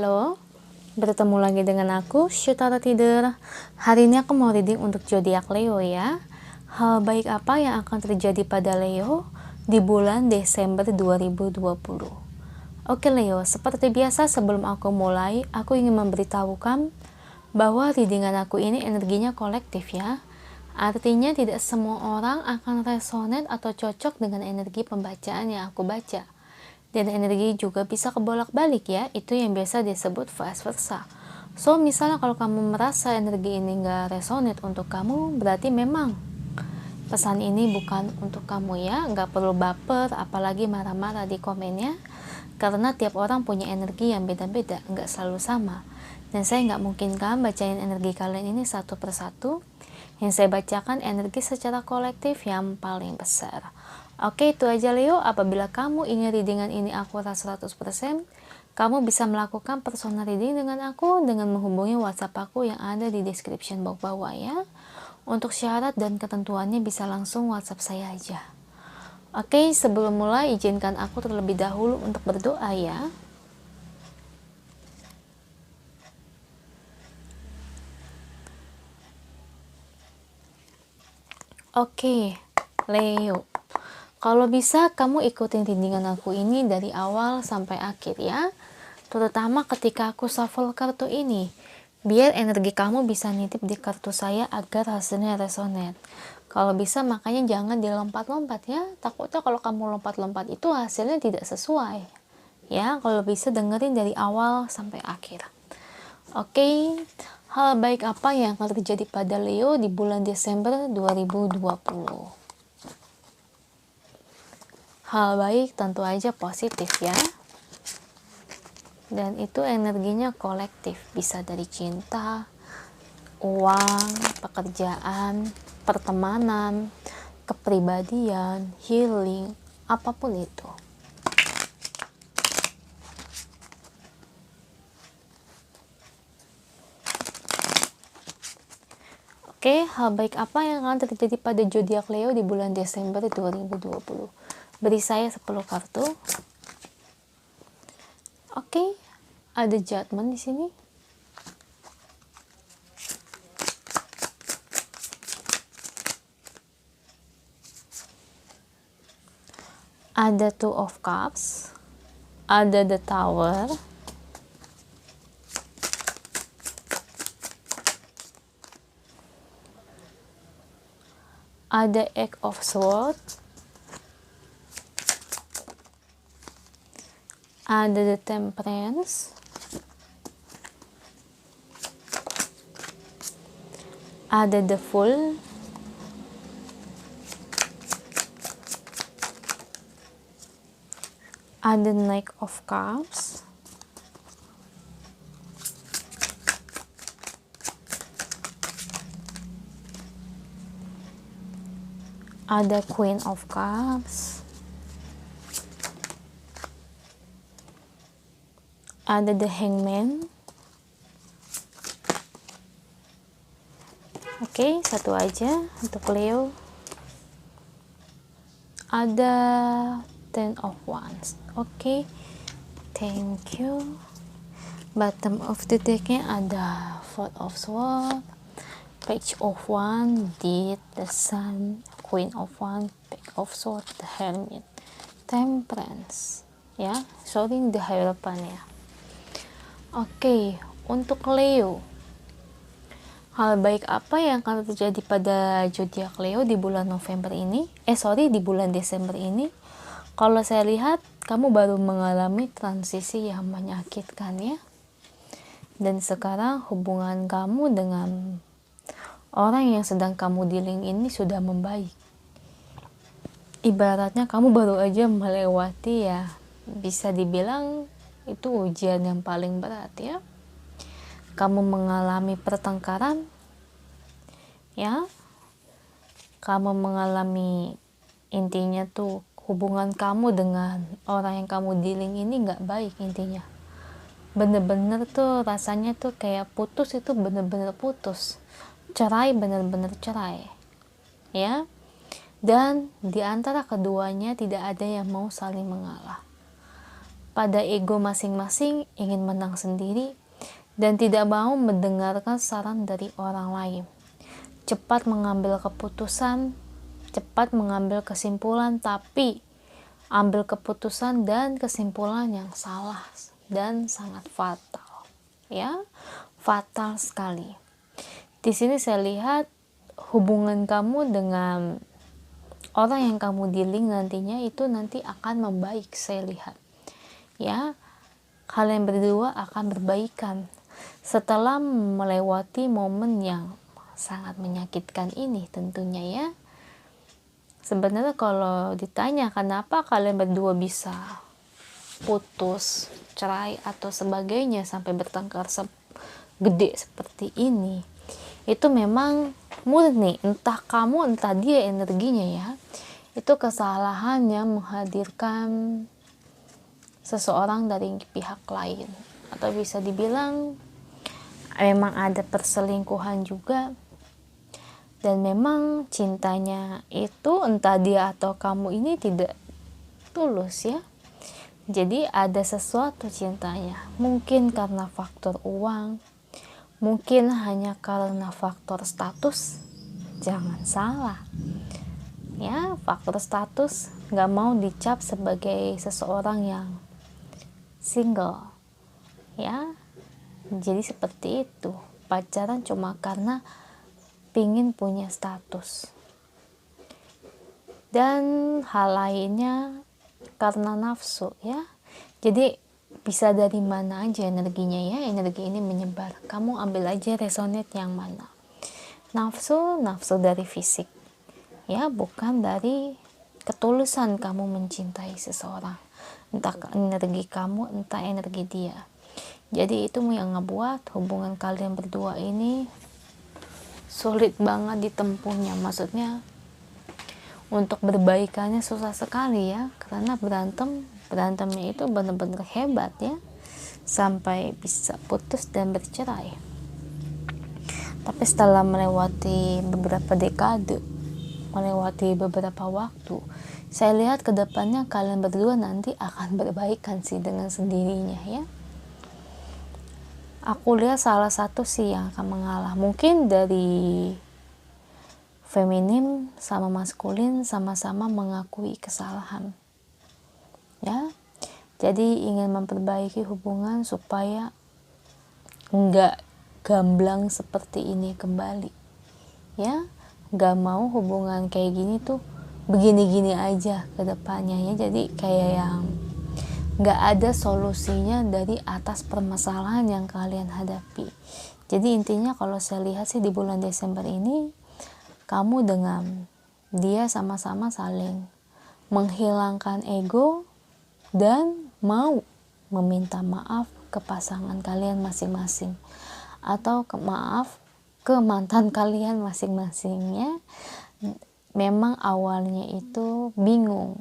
Halo, bertemu lagi dengan aku, Syutara Tidur. Hari ini aku mau reading untuk zodiak Leo ya. Hal baik apa yang akan terjadi pada Leo di bulan Desember 2020? Oke Leo, seperti biasa sebelum aku mulai, aku ingin memberitahukan bahwa readingan aku ini energinya kolektif ya. Artinya tidak semua orang akan resonate atau cocok dengan energi pembacaan yang aku baca. Dan energi juga bisa kebolak-balik ya, itu yang biasa disebut vice versa. So misalnya kalau kamu merasa energi ini gak resonate untuk kamu, berarti memang pesan ini bukan untuk kamu ya. Gak perlu baper apalagi marah-marah di komennya, karena tiap orang punya energi yang beda-beda, gak selalu sama. Dan saya gak mungkin kan bacain energi kalian ini satu persatu. Yang saya bacakan energi secara kolektif yang paling besar. Oke, itu aja Leo. Apabila kamu ingin readingan ini akurat 100%, kamu bisa melakukan personal reading dengan aku dengan menghubungi WhatsApp aku yang ada di description box bawah ya. Untuk syarat dan ketentuannya bisa langsung WhatsApp saya aja. Oke, sebelum mulai izinkan aku terlebih dahulu untuk berdoa ya. Oke, Leo. Kalau bisa kamu ikutin readingan aku ini dari awal sampai akhir ya. Terutama ketika aku shuffle kartu ini. Biar energi kamu bisa nitip di kartu saya agar hasilnya resonate. Kalau bisa makanya jangan dilompat-lompat ya. Takutnya kalau kamu lompat-lompat itu hasilnya tidak sesuai. Ya, kalau bisa dengerin dari awal sampai akhir. Oke, hal baik apa yang akan terjadi pada Leo di bulan Desember 2020? Hal baik tentu aja positif ya. Dan itu energinya kolektif. Bisa dari cinta, uang, pekerjaan, pertemanan, kepribadian, healing, apapun itu. Oke, hal baik apa yang akan terjadi pada zodiak Leo di bulan Desember 2020? Beri saya 10 kartu. Oke, ada Judgment di sini. Ada Two of Cups. Ada The Tower. Ada Eight of Swords. Ada The Temperance. Ada The Fool. Ada Knight of Cups. Ada Queen of Cups. Ada The Hangman. Oke, satu aja untuk Leo. Ada Ten of Wands. Oke, thank you. Bottom of the decknya ada Four of Swords, Page of Wands, Death, The Sun, Queen of Wands, Page of Swords, The Hermit, Temperance. Ya, sorry the Hierophant ya. Oke, untuk Leo, hal baik apa yang akan terjadi pada zodiak Leo di bulan November ini? Di bulan Desember ini. Kalau saya lihat, kamu baru mengalami transisi yang menyakitkan ya. Dan sekarang hubungan kamu dengan orang yang sedang kamu dealing ini sudah membaik. Ibaratnya kamu baru aja melewati ya, bisa dibilang itu ujian yang paling berat ya. Kamu mengalami pertengkaran ya, kamu mengalami, intinya tuh hubungan kamu dengan orang yang kamu dealing ini gak baik intinya. Bener-bener tuh rasanya tuh kayak putus, itu bener-bener putus, cerai bener-bener cerai ya. Dan di antara keduanya tidak ada yang mau saling mengalah. pada ego masing-masing, ingin menang sendiri, dan tidak mau mendengarkan saran dari orang lain. Cepat mengambil keputusan, cepat mengambil kesimpulan, tapi ambil keputusan dan kesimpulan yang salah dan sangat fatal. Ya, fatal sekali. Di sini saya lihat hubungan kamu dengan orang yang kamu dealing nantinya itu nanti akan membaik, saya lihat. Ya, kalian berdua akan berbaikan setelah melewati momen yang sangat menyakitkan ini tentunya ya. Sebenarnya kalau ditanya kenapa kalian berdua bisa putus, cerai atau sebagainya sampai bertengkar gede seperti ini, itu memang murni entah kamu entah dia energinya ya. Itu kesalahannya menghadirkan seseorang dari pihak lain, atau bisa dibilang memang ada perselingkuhan juga. Dan memang cintanya itu entah dia atau kamu ini tidak tulus ya. Jadi ada sesuatu cintanya, mungkin karena faktor uang, mungkin hanya karena faktor status. Jangan salah ya, faktor status gak mau dicap sebagai seseorang yang single ya. Jadi seperti itu, pacaran cuma karena pingin punya status, dan hal lainnya karena nafsu ya. Jadi bisa dari mana aja energinya ya, energi ini menyebar, kamu ambil aja resonate yang mana. Nafsu dari fisik ya, bukan dari ketulusan kamu mencintai seseorang, entah energi kamu entah energi dia. Jadi itu yang ngebuat hubungan kalian berdua ini sulit banget ditempuhnya. Maksudnya untuk berbaikannya susah sekali ya, karena berantemnya itu benar-benar hebat ya, sampai bisa putus dan bercerai. Tapi setelah melewati beberapa dekade, melewati beberapa waktu, saya lihat kedepannya kalian berdua nanti akan berbaikan sih dengan sendirinya ya. Aku lihat salah satu sih yang akan mengalah, mungkin dari feminim sama maskulin sama-sama mengakui kesalahan ya. Jadi ingin memperbaiki hubungan supaya enggak gamblang seperti ini kembali ya. Enggak mau hubungan kayak gini tuh begini-gini aja ke depannya ya. Jadi kayak yang nggak ada solusinya dari atas permasalahan yang kalian hadapi. Jadi intinya kalau saya lihat sih di bulan Desember ini, kamu dengan dia sama-sama saling menghilangkan ego dan mau meminta maaf ke pasangan kalian masing-masing, atau maaf ke mantan kalian masing-masing ya. Memang awalnya itu bingung,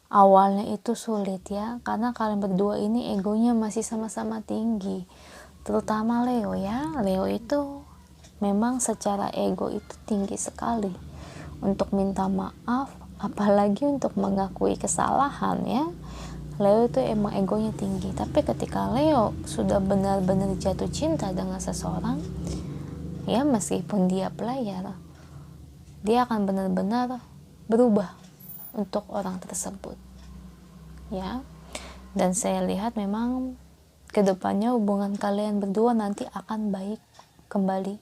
awalnya itu sulit ya, karena kalian berdua ini egonya masih sama-sama tinggi, terutama Leo ya. Leo itu memang secara ego itu tinggi sekali untuk minta maaf, apalagi untuk mengakui kesalahan ya. Leo itu emang egonya tinggi, tapi ketika Leo sudah benar-benar jatuh cinta dengan seseorang ya, meskipun dia player, dia akan benar-benar berubah untuk orang tersebut ya. Dan saya lihat memang kedepannya hubungan kalian berdua nanti akan baik kembali.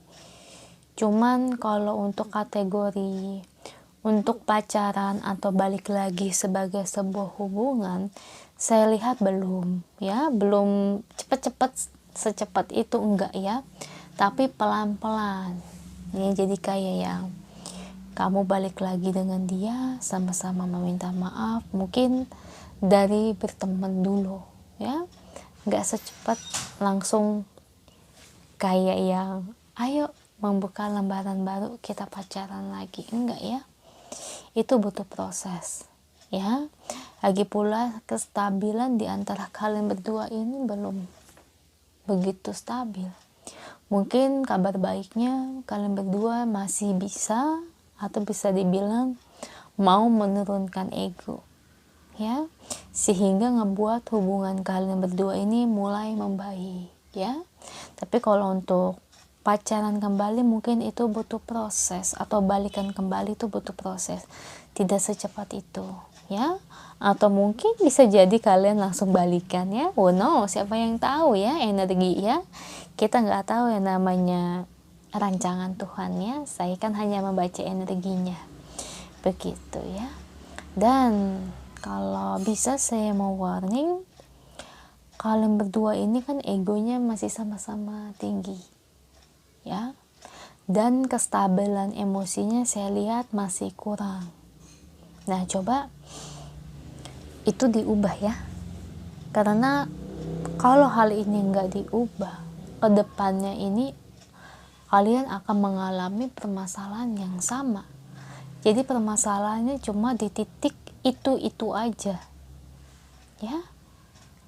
Cuman kalau untuk kategori untuk pacaran atau balik lagi sebagai sebuah hubungan, saya lihat belum ya, belum cepat-cepat secepat itu enggak ya, tapi pelan-pelan ya. Jadi kayak yang kamu balik lagi dengan dia, sama-sama meminta maaf, mungkin dari berteman dulu ya, nggak secepat langsung kayak yang ayo membuka lembaran baru kita pacaran lagi, enggak ya. Itu butuh proses ya. Lagi pula kestabilan di antara kalian berdua ini belum begitu stabil. Mungkin kabar baiknya kalian berdua masih bisa, atau bisa dibilang mau menurunkan ego ya. sehingga ngebuat hubungan kalian berdua ini mulai membaik, ya. Tapi kalau untuk pacaran kembali mungkin itu butuh proses, atau balikan kembali itu butuh proses, tidak secepat itu, ya. Atau mungkin bisa jadi kalian langsung balikan, ya. Oh no, siapa yang tahu, ya, energi, ya. Kita nggak tahu yang namanya rancangan Tuhan, ya. Saya kan hanya membaca energinya, begitu, ya. Dan kalau bisa saya mau warning, kalian berdua ini kan egonya masih sama-sama tinggi, ya, dan kestabilan emosinya saya lihat masih kurang. Nah, coba itu diubah, ya, karena kalau hal ini nggak diubah, kedepannya ini kalian akan mengalami permasalahan yang sama. Jadi permasalahannya cuma di titik itu aja, ya.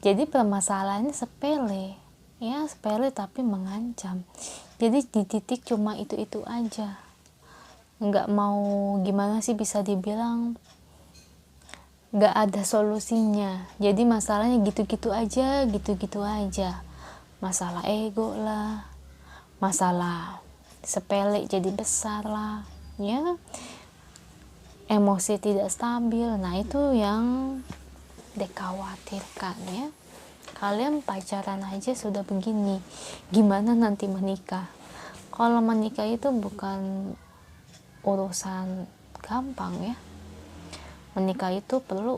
Jadi permasalahannya sepele, ya, sepele tapi mengancam. Jadi di titik cuma itu aja, nggak mau gimana sih, bisa dibilang nggak ada solusinya. Jadi masalahnya gitu-gitu aja, gitu-gitu aja. Masalah ego lah, masalah sepele jadi besar lah, ya. Emosi tidak stabil. Nah, itu yang dikhawatirkan, ya. Kalian pacaran aja sudah begini, gimana nanti menikah? Kalau menikah itu bukan urusan gampang, ya. Menikah itu perlu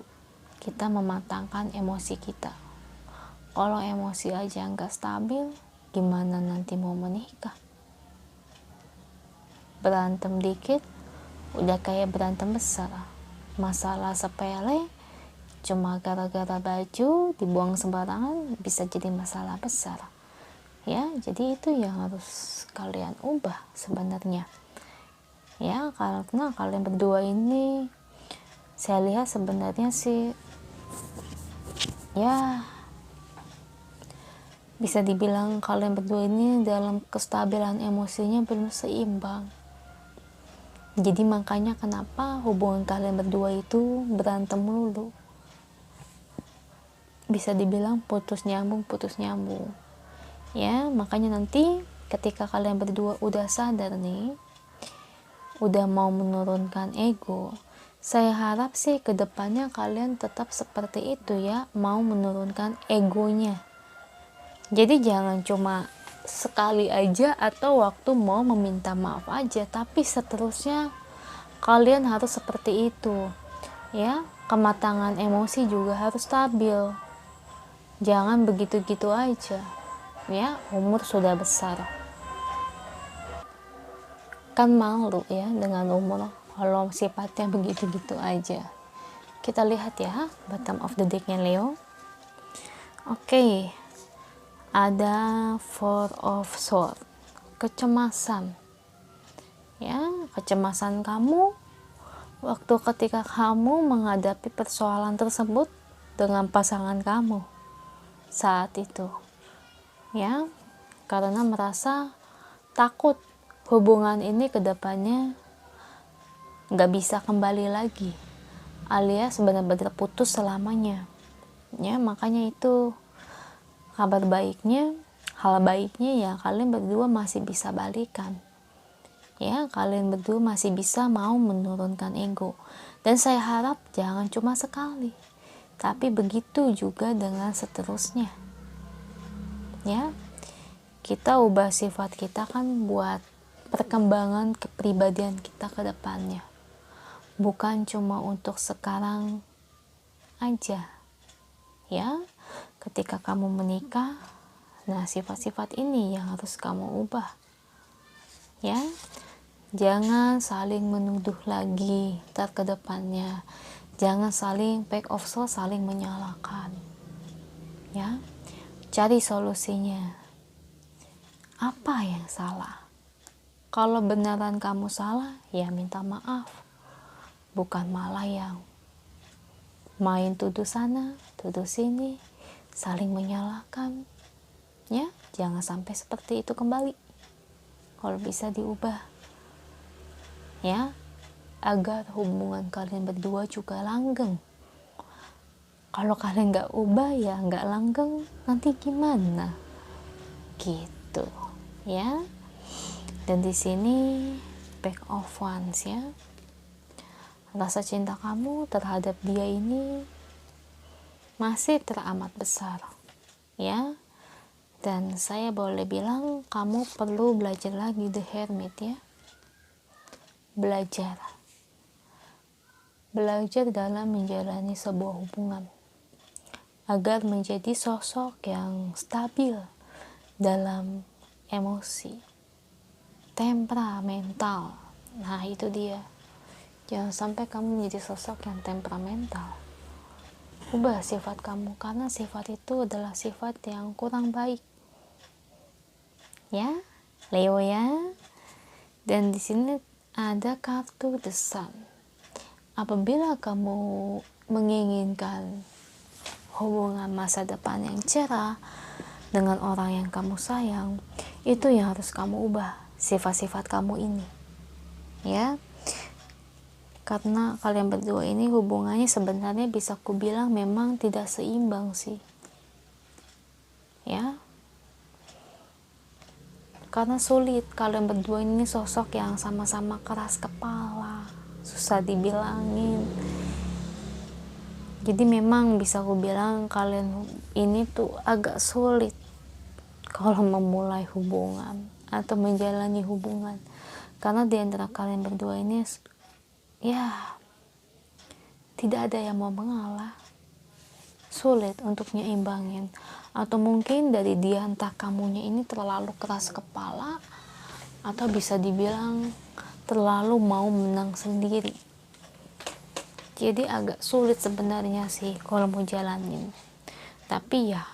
kita mematangkan emosi kita. Kalau emosi aja nggak stabil, gimana nanti mau menikah? Berantem dikit udah kayak berantem besar. Masalah sepele cuma gara-gara baju dibuang sembarangan bisa jadi masalah besar, ya. Jadi itu yang harus kalian ubah sebenarnya, ya, karena kalian berdua ini saya lihat sebenarnya sih, ya, bisa dibilang kalian berdua ini dalam kestabilan emosinya belum seimbang. Jadi makanya kenapa hubungan kalian berdua itu berantem melulu, bisa dibilang putus nyambung, ya. Makanya nanti ketika kalian berdua udah sadar nih, udah mau menurunkan ego, saya harap sih kedepannya kalian tetap seperti itu, ya, mau menurunkan egonya. Jadi jangan cuma sekali aja atau waktu mau meminta maaf aja, tapi seterusnya kalian harus seperti itu, ya. Kematangan emosi juga harus stabil, jangan begitu-gitu aja, ya. Umur sudah besar, kan malu, ya, dengan umur kalau sifatnya begitu-gitu aja. Kita lihat, ya, bottom of the deck-nya Leo. Oke, ada Four of Swords, kecemasan, ya. Kecemasan kamu waktu ketika kamu menghadapi persoalan tersebut dengan pasangan kamu saat itu, ya, karena merasa takut hubungan ini kedepannya nggak bisa kembali lagi, alias benar-benar putus selamanya, ya. Makanya itu kabar baiknya, hal baiknya, ya, kalian berdua masih bisa balikan, ya. Kalian berdua masih bisa mau menurunkan ego, dan saya harap jangan cuma sekali, tapi begitu juga dengan seterusnya, ya. Kita ubah sifat kita kan buat perkembangan kepribadian kita ke depannya, bukan cuma untuk sekarang aja, ya. Ketika kamu menikah, nah, sifat-sifat ini yang harus kamu ubah, ya. Jangan saling menuduh lagi ntar ke depannya, jangan saling back of soul, saling menyalahkan, ya. Cari solusinya, apa yang salah. Kalau beneran kamu salah, ya minta maaf, bukan malah yang main tuduh sana, tuduh sini, saling menyalahkan, ya. Jangan sampai seperti itu kembali. Kalau bisa diubah, ya, agar hubungan kalian berdua juga langgeng, Kalau kalian nggak ubah ya nggak langgeng, nanti gimana gitu ya. Dan di sini back of wands ya, rasa cinta kamu terhadap dia ini masih teramat besar ya. Dan saya boleh bilang kamu perlu belajar lagi the hermit ya, belajar dalam menjalani sebuah hubungan agar menjadi sosok yang stabil dalam emosi, temperamental. Nah itu dia, jangan sampai kamu menjadi sosok yang temperamental. Ubah sifat kamu, karena sifat itu adalah sifat yang kurang baik ya Leo ya. Dan di sini ada kartu The Sun. Apabila kamu menginginkan hubungan masa depan yang cerah dengan orang yang kamu sayang, itu yang harus kamu ubah, sifat-sifat kamu ini ya. Karena kalian berdua ini hubungannya sebenarnya bisa kubilang memang tidak seimbang sih ya, karena sulit. Kalian berdua ini sosok yang sama-sama keras kepala, susah dibilangin. Jadi memang bisa aku bilang kalian ini tuh agak sulit kalau memulai hubungan atau menjalani hubungan, karena di antara kalian berdua ini ya tidak ada yang mau mengalah, sulit untuk nyeimbangin. Atau mungkin dari dia, entah kamunya ini terlalu keras kepala, atau bisa dibilang terlalu mau menang sendiri. Jadi agak sulit sebenarnya sih kalau mau jalanin. Tapi ya,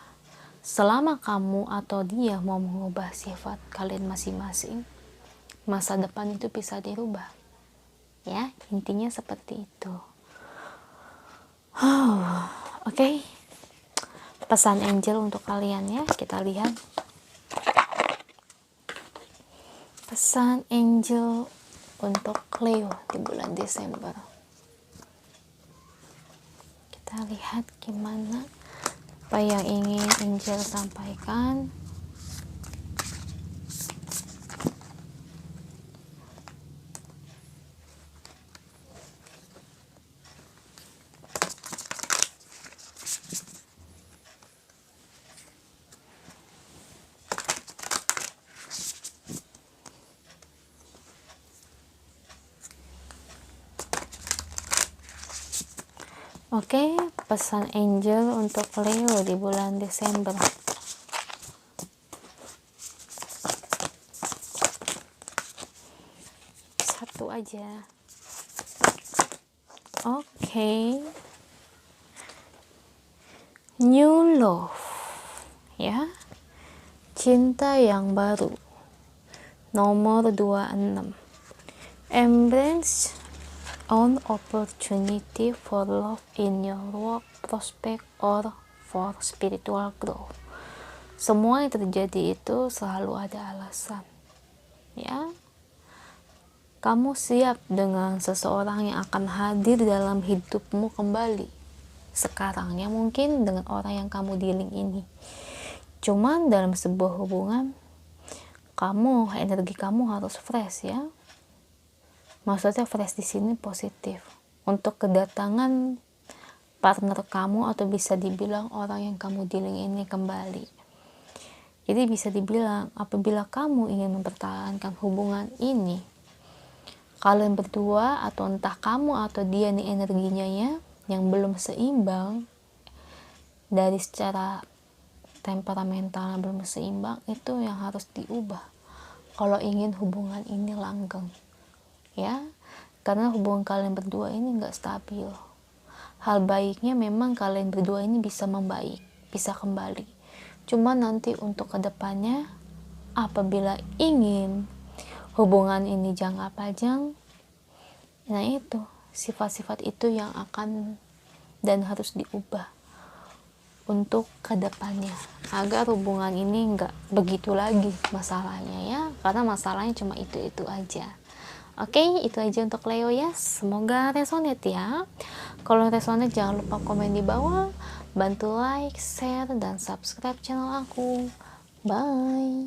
selama kamu atau dia mau mengubah sifat kalian masing-masing, masa depan itu bisa dirubah. Ya, intinya seperti itu. Oke. Pesan angel untuk kalian ya, kita lihat. Pesan angel untuk Leo di bulan Desember. Kita lihat gimana apa yang ingin angel sampaikan. Oke, pesan angel untuk Leo di bulan Desember. Satu aja. Oke. New love. Ya. Cinta yang baru. Nomor 26. Embrace an opportunity for love in your work prospect or for spiritual growth. Semua yang terjadi itu selalu ada alasan ya. Kamu siap dengan seseorang yang akan hadir dalam hidupmu kembali sekarang ya, mungkin dengan orang yang kamu dealing ini. Cuman dalam sebuah hubungan energi kamu harus fresh ya. Maksudnya fresh di sini positif untuk kedatangan partner kamu, atau bisa dibilang orang yang kamu dealing ini kembali. Jadi bisa dibilang apabila kamu ingin mempertahankan hubungan ini, kalian berdua atau entah kamu atau dia nih energinya ya yang belum seimbang, dari secara temperamental belum seimbang, itu yang harus diubah kalau ingin hubungan ini langgeng ya. Karena hubungan kalian berdua ini nggak stabil. Hal baiknya memang kalian berdua ini bisa membaik, bisa kembali. Cuma nanti untuk kedepannya, apabila ingin hubungan ini jangka panjang, nah itu sifat-sifat itu yang akan dan harus diubah untuk kedepannya, agar hubungan ini nggak begitu lagi masalahnya ya. Karena masalahnya cuma itu aja. Oke, itu aja untuk Leo ya. Semoga resonate ya. Kalau resonate jangan lupa komen di bawah. Bantu like, share, dan subscribe channel aku. Bye!